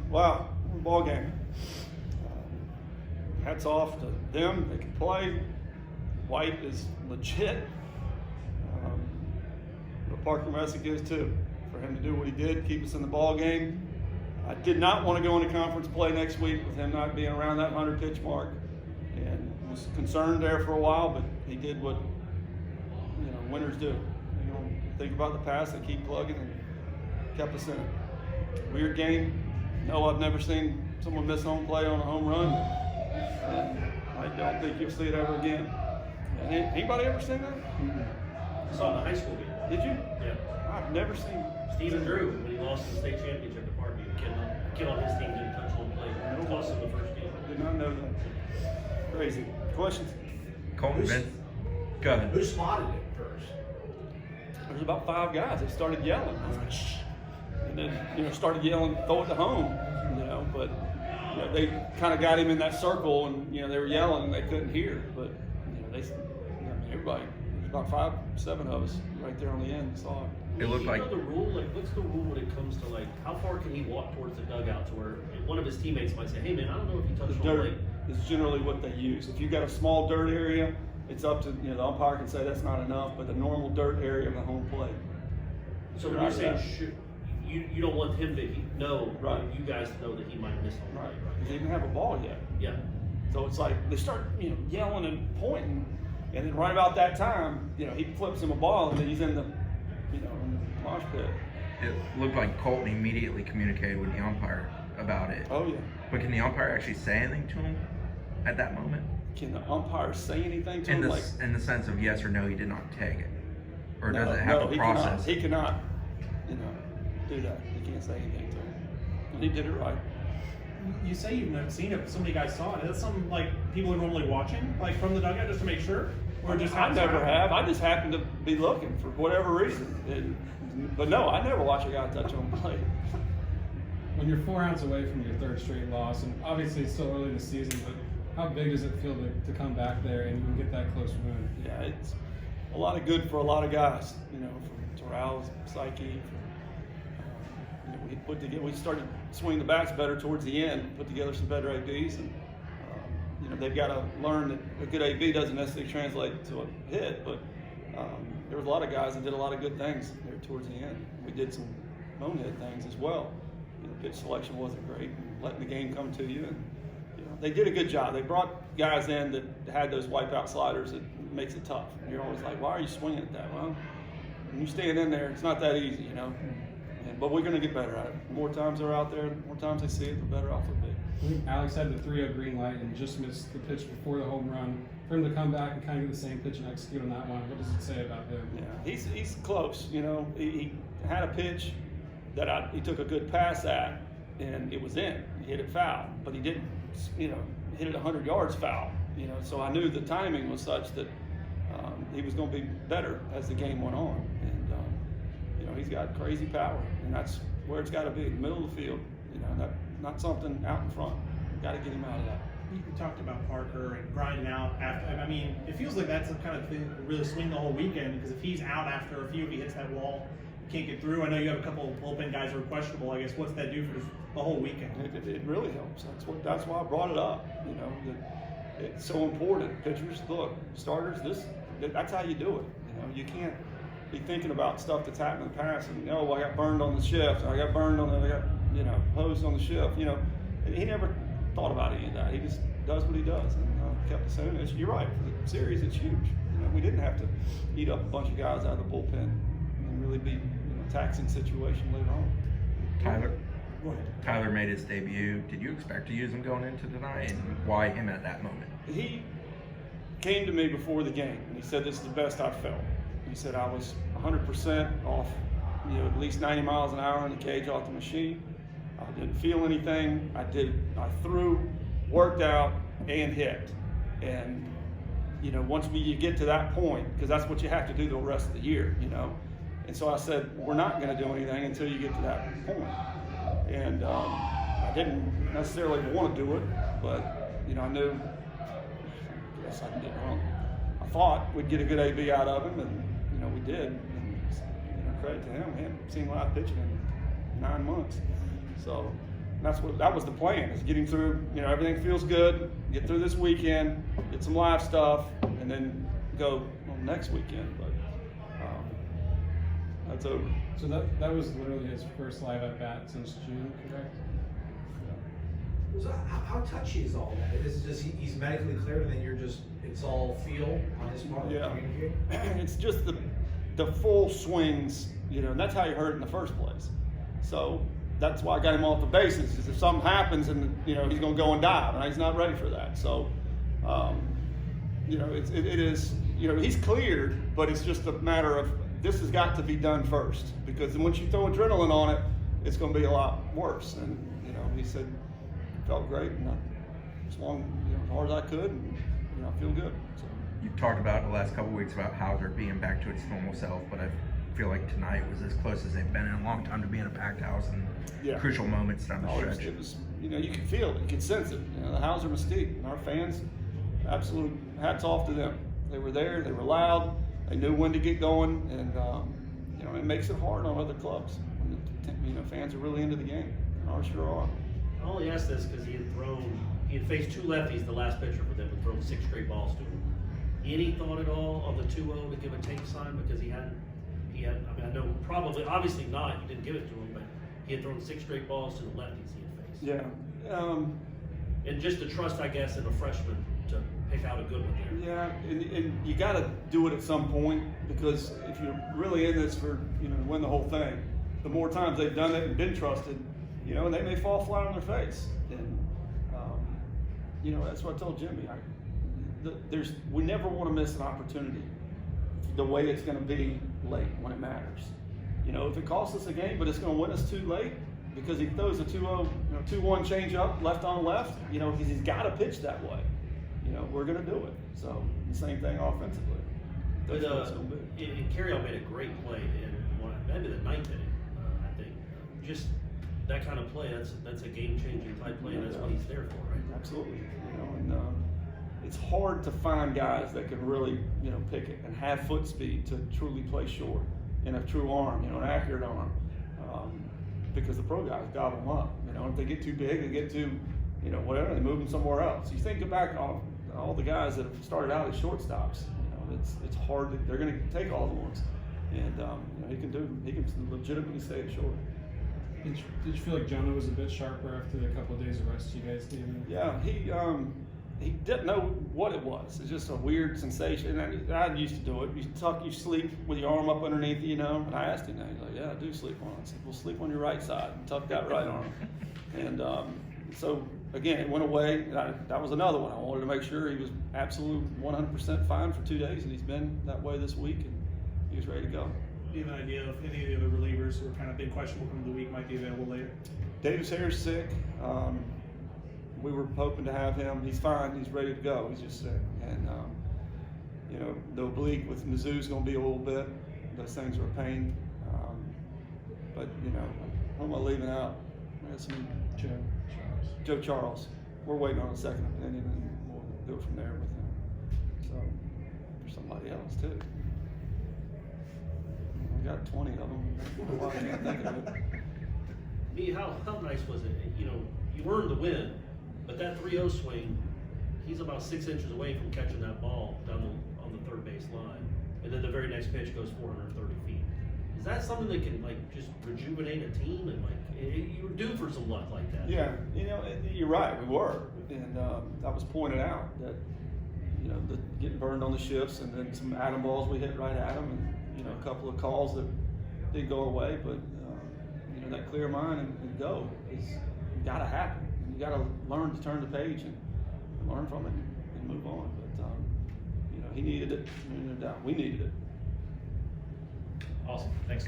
Wow, ball game. Hats off to them. They can play. White is legit. But Parker Messick is too. For him to do what he did, keep us in the ball game. I did not want to go into conference play next week with him not being around that 100 pitch mark, and was concerned there for a while. But he did what winners do. You know, think about the pass, they keep plugging, and kept us in it. Weird game. No, I've never seen someone miss home play on a home run. And I don't think you'll see it ever again. Anybody ever seen that? I saw it in the high school game. Did you? Yeah. I've never seen Stephen Drew, when he lost the state championship at Parkview, a kid on his team didn't touch home plate. Lost in the first game. Did not know that. Crazy. Questions? Colton Vince. Go ahead. Who spotted it first? There's about 5 guys. They started yelling. I was like, shh. And then, started yelling, throw it to home. But they kind of got him in that circle, and they were yelling and they couldn't hear. But everybody, there's about 5, 7 of us right there on the end saw it. It looked like the rule. Like, what's the rule when it comes to how far can he walk towards the dugout to where one of his teammates might say, "Hey man, I don't know if you touched The home dirt plate." is generally what they use. If you've got a small dirt area, it's up to the umpire can say that's not enough. But the normal dirt area of the home plate. So when you're saying you don't want him to know, right? You guys know that he might miss home plate, right? He didn't have a ball yet. Yeah. So it's like they start yelling and pointing, and then right about that time, he flips him a ball, and then he's in the in the mosh pit. it looked like Colton immediately communicated with the umpire about it. Oh yeah. But can the umpire actually say anything to him at that moment? Can the umpire say anything to him? In the sense of yes or no, he did not take it, or does it no, have a process? He cannot, do that. He can't say anything to him, and he did it right. You say you've never seen it, but so many guys saw it. Is that something people are normally watching, from the dugout, just to make sure, or just? I never have. I just happened to be looking for whatever reason. But no, I never watch a guy touch home plate. When you're 4 rounds away from your 3rd straight loss, and obviously it's still early in the season, but how big does it feel to come back there and get that close win? Yeah, it's a lot of good for a lot of guys. For Terrell's psyche. We started swinging the bats better towards the end. Put together some better ABs, and they've got to learn that a good AB doesn't necessarily translate to a hit, but there was a lot of guys that did a lot of good things there towards the end. We did some bonehead things as well. Pitch selection wasn't great, and letting the game come to you, and they did a good job. They brought guys in that had those wipeout sliders that makes it tough. You're always like, why are you swinging at that? Well, when you stand in there, it's not that easy, But we're going to get better at it. The more times they're out there, the more times they see it, the better off it'll be. I think Alex had the 3-0 green light and just missed the pitch before the home run. For him to come back and kind of get the same pitch and execute on that one, what does it say about him? Yeah, he's close. He had a pitch that he took a good pass at, and it was in. He hit it foul, but he didn't, hit it 100 yards foul. So I knew the timing was such that he was going to be better as the game went on, and he's got crazy power, and that's where it's got to be, in the middle of the field. Not something out in front. Got to get him out of that. You talked about Parker and grinding out after. I mean, it feels like that's the kind of thing that really swing the whole weekend, because if he's out after a few, if he hits that wall, can't get through. I know you have a couple of bullpen guys who are questionable. I guess what's that do for the whole weekend? It really helps. That's why I brought it up. That it's so important. Pitchers, look, starters. That's how you do it. You can't be thinking about stuff that's happened in the past and I got burned on the shift. I got burned on I got hosed on the shift. He never thought about any of that. He just does what he does and kept us in. You're right. For the series, it's huge. We didn't have to eat up a bunch of guys out of the bullpen and really be taxing situation later on. Tyler made his debut. Did you expect to use him going into tonight, and why him at that moment? He came to me before the game, and he said, "This is the best I've felt." He said, "I was 100% off, at least 90 miles an hour in the cage off the machine. I didn't feel anything. I threw, worked out, and hit. And, once you get to that point, because that's what you have to do the rest of the year, And so I said, we're not going to do anything until you get to that point. And I didn't necessarily want to do it, but, I knew, I guess I did it wrong. I thought we'd get a good AB out of him, and, we did. And, credit to him. He hadn't seen live pitching in 9 months. So that was the plan, is getting through, you know, everything feels good, get through this weekend, get some live stuff, and then go next weekend. But that's over. So that was literally his first live at bat since June, correct? So how touchy is all that? Is it just he's medically cleared and then it's all feel on his part to Yeah. communicate? It's just the full swings, you know, and that's how he hurt in the first place. So that's why I got him off the bases, is if something happens and, you know, he's going to go and dive, and he's not ready for that. So, you know, it is, you know, he's cleared, but it's just a matter of this has got to be done first, because once you throw adrenaline on it, it's going to be a lot worse. And, you know, he said, felt great, and as long, you know, as hard as I could, and, you know, I feel good. So. You've talked about the last couple of weeks about Hauser being back to its normal self, but I feel like tonight was as close as they've been in a long time to being a packed house and Yeah. crucial moments down the stretch. It was, you know, you could feel it, you could sense it. You know, the Hauser mystique, and our fans, absolute hats off to them. They were there, they were loud, they knew when to get going, and you know, it makes it hard on other clubs when you know, fans are really into the game. And ours sure are. I only asked this because he had faced two lefties the last pitcher for them and thrown 6 straight balls to him. Any thought at all on the 2-0 to give a take sign, because he had, I mean, I know probably, obviously not, you didn't give it to him, but he had thrown 6 straight balls to the lefties he had faced. Yeah. And just the trust, I guess, in a freshman to pick out a good one there. Yeah, and you got to do it at some point, because if you're really in this for, you know, to win the whole thing, the more times they've done it and been trusted, you know, and they may fall flat on their face. And you know, that's what I told Jimmy. We never want to miss an opportunity the way it's going to be late when it matters. You know, if it costs us a game, but it's going to win us too late because he throws a 2-0, you know, 2-1 change up, left on left, you know, he's got to pitch that way. You know, we're going to do it. So the same thing offensively. That's what it's going to be. And Carryout made a great play in maybe the 9th inning, I think. Just that kind of play, that's a game-changing type play, and that's what he's there for, right? Absolutely. You know, and it's hard to find guys that can really, you know, pick it and have foot speed to truly play short and a true arm, you know, an accurate arm, because the pro guys gobble them up. You know, if they get too big, they get too, you know, whatever, they move them somewhere else. You think back on all the guys that have started out as shortstops. You know, it's hard. They're going to take all the ones, and you know, he can legitimately stay at short. Did you feel like Jonah was a bit sharper after the couple of days of rest you guys gave him? Yeah, he didn't know what it was. It's just a weird sensation. And I used to do it. You sleep with your arm up underneath you, you know. And I asked him that. He's like, "Yeah, I do sleep on it." I said, "Well, sleep on your right side and tuck that right arm." And so again, it went away. And that was another one. I wanted to make sure he was absolute 100% fine for 2 days, and he's been that way this week, and he was ready to go. Do you have an idea if any of the other relievers who are kind of been questionable coming the week might be available later? Davis Hare's sick. We were hoping to have him. He's fine. He's ready to go. He's just sick. And, you know, the oblique with Mizzou's going to be a little bit. Those things are a pain. But, you know, who am I leaving out? I got some Joe Charles. We're waiting on a second opinion, and we'll go from there with him. So, there's somebody else, too. We got 20 of them. Why can't I think of it? Me, how nice was it? You know, you earned the win, but that 3-0 swing, he's about 6 inches away from catching that ball down on the third base line, and then the very next pitch goes 430 feet. Is that something that can, like, just rejuvenate a team, and you were due for some luck like that? Yeah, you know, you're right. We were, and that was pointed out that, you know, getting burned on the shifts, and then some atom balls we hit right at them, and you know, a couple of calls that did go away, but you know, that clear mind and go is got to happen. You got to learn to turn the page and learn from it and move on. But you know, he needed it. No doubt, we needed it. Awesome. Thanks, guys.